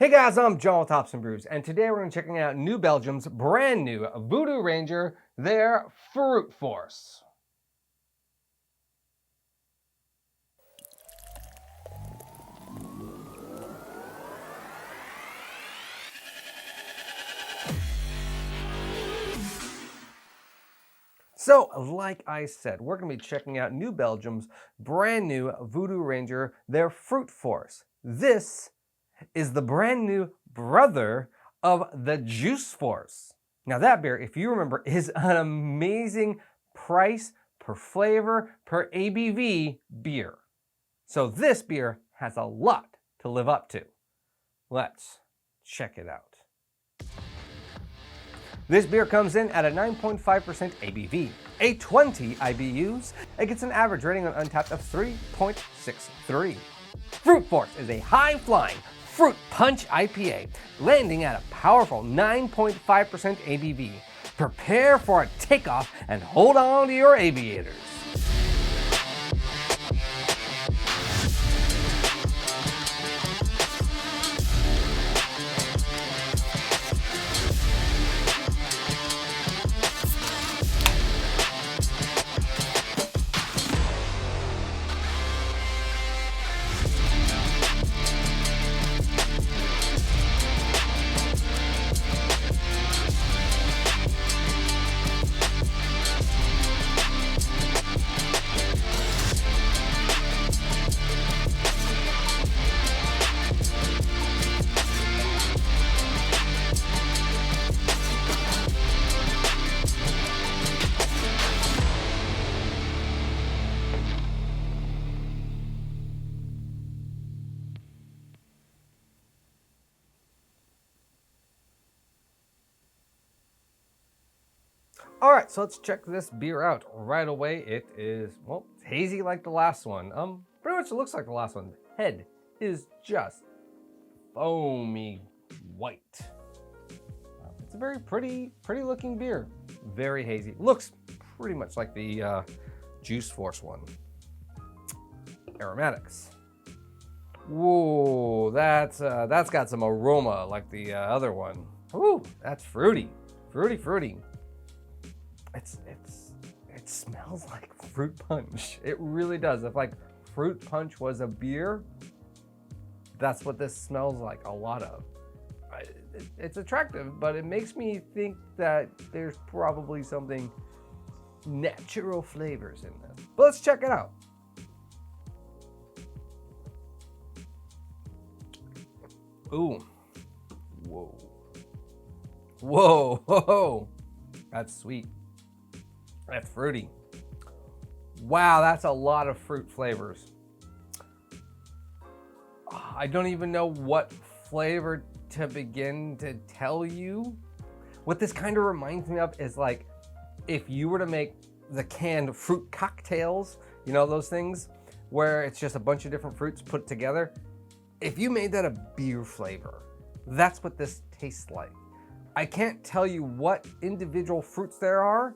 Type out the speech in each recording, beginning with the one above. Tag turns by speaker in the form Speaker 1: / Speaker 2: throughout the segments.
Speaker 1: Hey guys, I'm John with Hops and Brews, and today we're going to be checking out New Belgium's brand new Voodoo Ranger, their Fruit Force. So, like I said, we're going to be checking out New Belgium's brand new Voodoo Ranger, their Fruit Force. This is the brand new brother of the Juice Force. Now that beer, if you remember, is an amazing price per flavor per ABV beer. So this beer has a lot to live up to. Let's check it out. This beer comes in at a 9.5% ABV, a 20 IBUs. It gets an average rating on Untappd of 3.63. Fruit Force is a high-flying fruit punch IPA, landing at a powerful 9.5% ABV. Prepare for a takeoff and hold on to your aviators. All right, so let's check this beer out right away. It is, well, it's hazy like the last one. Pretty much it looks like the last one. The head is just foamy white. It's a very pretty looking beer. Very hazy. Looks pretty much like the Juice Force one. Aromatics. Whoa, that's got some aroma like the other one. Woo, that's fruity, fruity. It smells like fruit punch. It really does. If like fruit punch was a beer, that's what this smells like a lot of. It's attractive, but it makes me think that there's probably something natural flavors in this. But let's check it out. Ooh. Whoa. That's sweet. That's fruity. Wow, that's a lot of fruit flavors. I don't even know what flavor to begin to tell you. What this kind of reminds me of is like if you were to make the canned fruit cocktails, you know those things where it's just a bunch of different fruits put together. If you made that a beer flavor, that's what this tastes like. I can't tell you what individual fruits there are.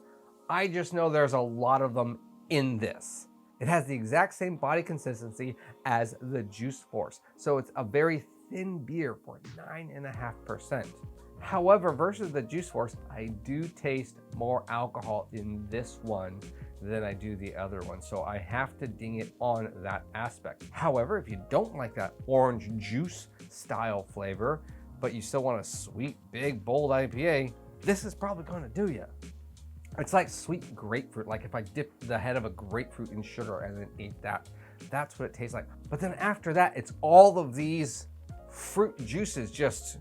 Speaker 1: I just know there's a lot of them in this. It has the exact same body consistency as the Juice Force, so it's a very thin beer for 9.5%. However, versus the Juice Force, I do taste more alcohol in this one than I do the other one, so I have to ding it on that aspect. However, if you don't like that orange juice style flavor, but you still want a sweet, big, bold IPA, this is probably gonna do you. It's like sweet grapefruit, like if I dipped the head of a grapefruit in sugar and then ate that, that's what it tastes like. But then after that, it's all of these fruit juices just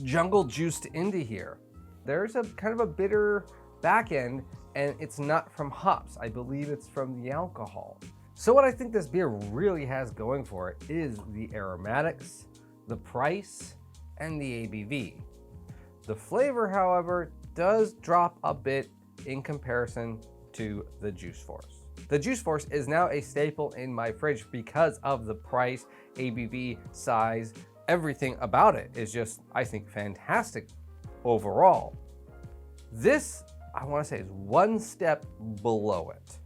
Speaker 1: jungle juiced into here. There's a kind of a bitter back end, and it's not from hops. I believe it's from the alcohol. So what I think this beer really has going for it is the aromatics, the price, and the ABV. The flavor, however, does drop a bit in comparison to the Juice Force. The Juice Force is now a staple in my fridge because of the price, ABV, size, everything about it is just, I think, fantastic overall. This, I want to say, is one step below it.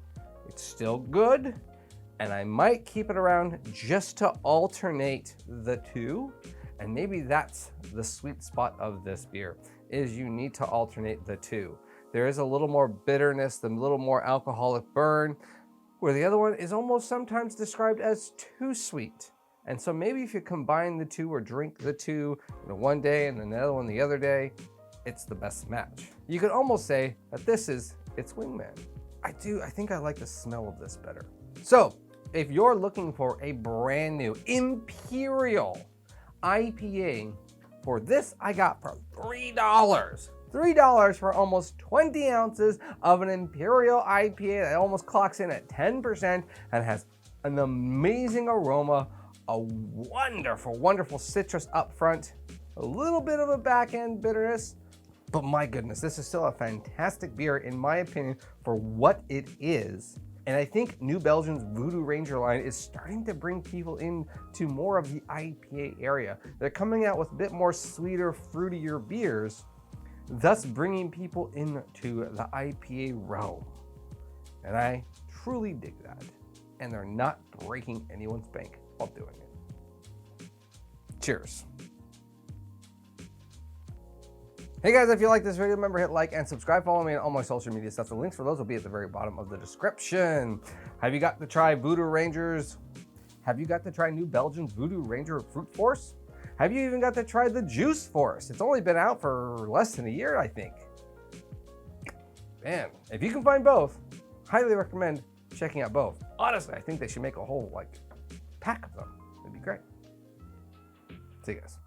Speaker 1: It's still good, And I might keep it around just to alternate the two. And maybe that's the sweet spot of this beer, is you need to alternate the two. There is a little more bitterness, a little more alcoholic burn, where the other one is almost sometimes described as too sweet. And so maybe if you combine the two or drink the two, one day and another one the other day, it's the best match. You could almost say that this is its wingman. I think I like the smell of this better. So if you're looking for a brand new Imperial IPA, for this I got for $3. $3 for almost 20 ounces of an Imperial IPA that almost clocks in at 10% and has an amazing aroma, a wonderful, wonderful citrus up front, a little bit of a back end bitterness, but my goodness, this is still a fantastic beer in my opinion for what it is. And I think New Belgium's Voodoo Ranger line is starting to bring people into more of the IPA area. They're coming out with a bit more sweeter, fruitier beers, thus bringing people into the IPA realm. And I truly dig that. And they're not breaking anyone's bank while doing it. Cheers. Hey guys, if you like this video, remember hit like and subscribe. Follow me on all my social media stuff. The links for those will be at the very bottom of the description. Have you got to try Voodoo Rangers? Have you got to try New Belgium's Voodoo Ranger Fruit Force? Have you even got to try the Juice Force? It's only been out for less than a year, I think. Man, if you can find both, highly recommend checking out both. Honestly, I think they should make a whole pack of them. It'd be great. See you guys.